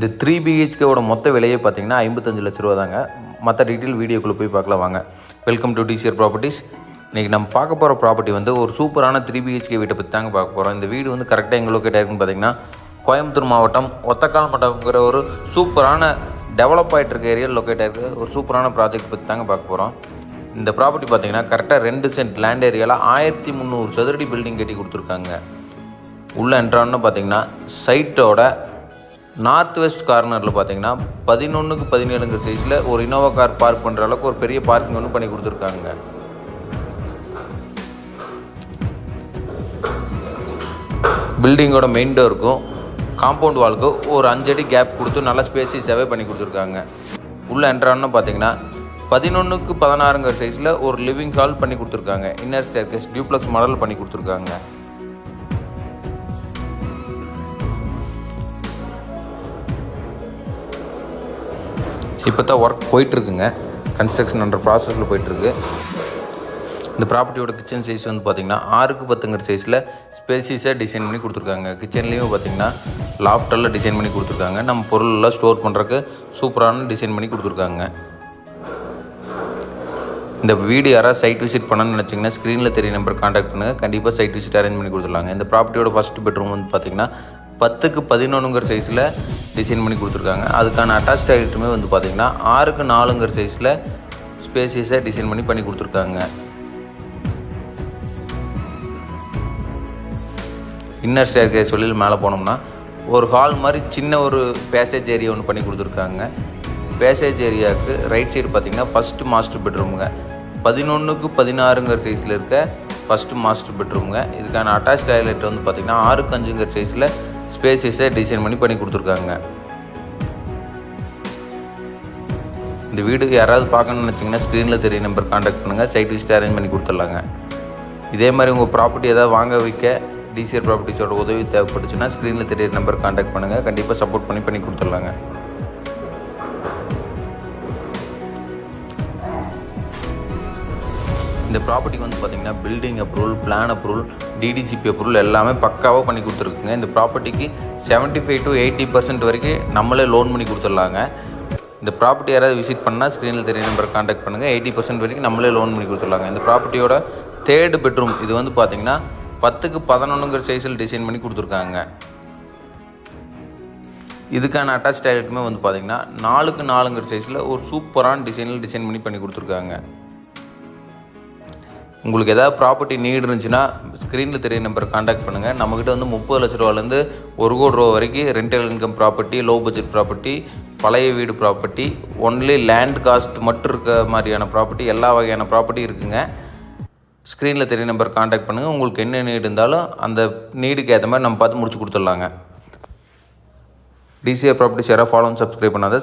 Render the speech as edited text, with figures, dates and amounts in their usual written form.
இந்த 3 BHKவோட மொத்த விலையே பார்த்தீங்கன்னா 55 லட்ச ரூபா தாங்க. மற்ற டீட்டெயில் வீடியோக்குள்ளே போய் பார்க்கலாம் வாங்க. Welcome to TCR properties. இன்றைக்கி நம்ம பார்க்க போகிற ப்ராப்பர்ட்டி வந்து ஒரு சூப்பரான 3 BHK வீட்டை பற்றி தாங்க பார்க்க போகிறோம். இந்த வீடு வந்து கரெக்டாக எங்கே லொக்கேட் ஆகிருக்குன்னு பார்த்தீங்கன்னா கோயம்புத்தூர் மாவட்டம் ஒத்தக்கால் மண்டபங்கிற ஒரு சூப்பரான டெவலப் ஆகிட்டு இருக்க ஏரியாவில் லொக்கேட் ஆகிருக்கு ஒரு சூப்பரான ப்ராஜெக்ட் பற்றி தாங்க பார்க்க போகிறோம். இந்த ப்ராப்பர்ட்டி பார்த்தீங்கன்னா கரெக்டாக 2 சென்ட் லேண்ட் ஏரியாவில் 1300 சதுரடி பில்டிங் கட்டி கொடுத்துருக்காங்க. உள்ளே என்ட்ரான்னு பார்த்தீங்கன்னா சைட்டோட நார்த் வெஸ்ட் கார்னரில் பார்த்தீங்கன்னா 11க்கு 17ங்கிற சைஸில் ஒரு இனோவா கார் பார்க் பண்ணுற அளவுக்கு ஒரு பெரிய பார்க்கிங் ஒன்று பண்ணி கொடுத்துருக்காங்க. பில்டிங்கோட மெயின் டோருக்கும் காம்பவுண்ட் வாலுக்கும் ஒரு 5 அடி கேப் கொடுத்து நல்லா ஸ்பேசியஸாகவே பண்ணி கொடுத்துருக்காங்க. உள்ளே என்ட்ரான்னு பார்த்தீங்கன்னா 11க்கு 16ங்கிற சைஸில் ஒரு லிவிங் ஹால் பண்ணி கொடுத்துருக்காங்க. இன்னர் ஸ்டேர்கேஸ் டியூப்ளெக்ஸ் மாடல் பண்ணி கொடுத்துருக்காங்க. இப்போ தான் ஒர்க் போயிட்டுருக்குங்க. கன்ஸ்ட்ரக்ஷன் அண்டர் ப்ராசஸில் போயிட்டுருக்கு. இந்த ப்ராப்பர்ட்டியோட கிச்சன் சைஸ் வந்து பார்த்திங்கன்னா 6க்கு 10ங்கிற சைஸில் ஸ்பேசியஸாக டிசைன் பண்ணி கொடுத்துருக்காங்க. கிச்சன்லேயும் பார்த்திங்கன்னா லாஃப்டெல்லாம் டிசைன் பண்ணி கொடுத்துருக்காங்க. நம்ம பொருளெல்லாம் ஸ்டோர் பண்ணுறதுக்கு சூப்பரான டிசைன் பண்ணி கொடுத்துருக்காங்க. இந்த வீடு யாராவது சைட் விசிட் பண்ணணும்னு நினச்சிங்கன்னா ஸ்க்ரீனில் தெரிய நம்பர் கான்டாக்ட் பண்ணுங்கள். கண்டிப்பாக சைட் விசிட் அரேஞ்ச் பண்ணி கொடுத்துருக்காங்க. இந்த ப்ராப்பர்ட்டியோட ஃபஸ்ட் பெட்ரூம் வந்து பார்த்திங்கன்னா 10க்கு 11ங்கிற சைஸில் டிசைன் பண்ணி கொடுத்துருக்காங்க. அதுக்கான அட்டாச் டாய்லெட்டுமே வந்து பார்த்திங்கன்னா 6க்கு 4ங்கிற சைஸில் ஸ்பேசியஸாக டிசைன் பண்ணி கொடுத்துருக்காங்க. இன்னர் ஸ்டேர்கேஸ் வெளியில் மேலே போனோம்னா ஒரு ஹால் மாதிரி சின்ன ஒரு பேசேஜ் ஏரியா ஒன்று பண்ணி கொடுத்துருக்காங்க. பேசேஜ் ஏரியாவுக்கு ரைட் சைடு பார்த்திங்கன்னா ஃபஸ்ட்டு மாஸ்டர் பெட்ரூமுங்க. 11க்கு 16ங்கிற சைஸில் இருக்க ஃபஸ்ட்டு மாஸ்டர் பெட்ரூமுங்க. இதுக்கான அட்டாச் டாய்லெட் வந்து பார்த்திங்கன்னா 6க்கு 5ங்கிற சைஸில் ஸ்பேசியஸாக டிசைன் பண்ணி கொடுத்துருக்காங்க. இந்த வீடு யாராவது பார்க்கணும்னு நினச்சிங்கன்னா ஸ்க்ரீனில் தெரிய நம்பர் கான்டாக்ட் பண்ணுங்கள். சைட் விசிட் அரேஞ்ச் பண்ணி கொடுத்துடலாங்க. இதே மாதிரி உங்கள் ப்ராப்பர்ட்டி ஏதாவது வாங்க வைக்க டிசிஆர் ப்ராப்பர்ட்டிஸோட உதவி தேவைப்பட்டுச்சுன்னா ஸ்க்ரீனில் தெரிய நம்பர் கான்டாக்ட் பண்ணுங்கள். கண்டிப்பாக சப்போர்ட் பண்ணி கொடுத்துடலாங்க. இந்த ப்ராப்பர்ட்டிக்கு வந்து பார்த்திங்கன்னா building approval, plan approval, DTCP approval எல்லாமே பக்காவாக பண்ணி கொடுத்துருக்குங்க. இந்த ப்ராப்பர்ட்டிக்கு 75 to 80% வரைக்கும் நம்மளே லோன் பண்ணி கொடுத்துடலாங்க. இந்த ப்ராப்பர்ட்டி யாராவது விசிட் பண்ணால் ஸ்க்ரீனில் தெரிய நம்பர் கான்டாக்ட் பண்ணுங்கள். 80% வரைக்கும் நம்மளே லோன் பண்ணி கொடுத்துடலாங்க. இந்த ப்ராப்பர்ட்டியோட 3rd பெட்ரூம் இது வந்து பார்த்திங்கன்னா 10க்கு 11ங்கிற சைஸில் டிசைன் பண்ணி கொடுத்துருக்காங்க. இதுக்கான அட்டாச் டாய்லெட்டுமே வந்து பார்த்திங்கன்னா 4க்கு 4ங்கிற சைஸில் ஒரு சூப்பரான டிசைன் பண்ணி கொடுத்துருக்காங்க. உங்களுக்கு எதாவது ப்ராப்பர்ட்டி நீடு இருந்துச்சுன்னா ஸ்க்ரீனில் தெரிய நம்பர் கான்டாக்ட் பண்ணுங்கள். நம்மக்கிட்ட வந்து 30 லட்ச ரூபாலேருந்து 1 கோடி ரூபா வரைக்கும் rental income property, low budget property, பழைய வீடு ப்ராப்பர்ட்டி, ஒன்லி லேண்ட் காஸ்ட் மட்டும் இருக்க மாதிரியான ப்ராப்பர்ட்டி, எல்லா வகையான ப்ராப்பர்ட்டி இருக்குங்க. ஸ்க்ரீனில் தெரிய நம்பர் கான்டாக்ட் பண்ணுங்கள். உங்களுக்கு என்ன நீடு இருந்தாலும் அந்த நீடுக்கு ஏற்ற மாதிரி நம்ம பார்த்து முடிச்சு கொடுத்துடலாங்க. டிசிஆர் ப்ராப்பர்ட்டிஸ் யாராவது ஃபாலோ சப்ஸ்கிரைப் பண்ணாத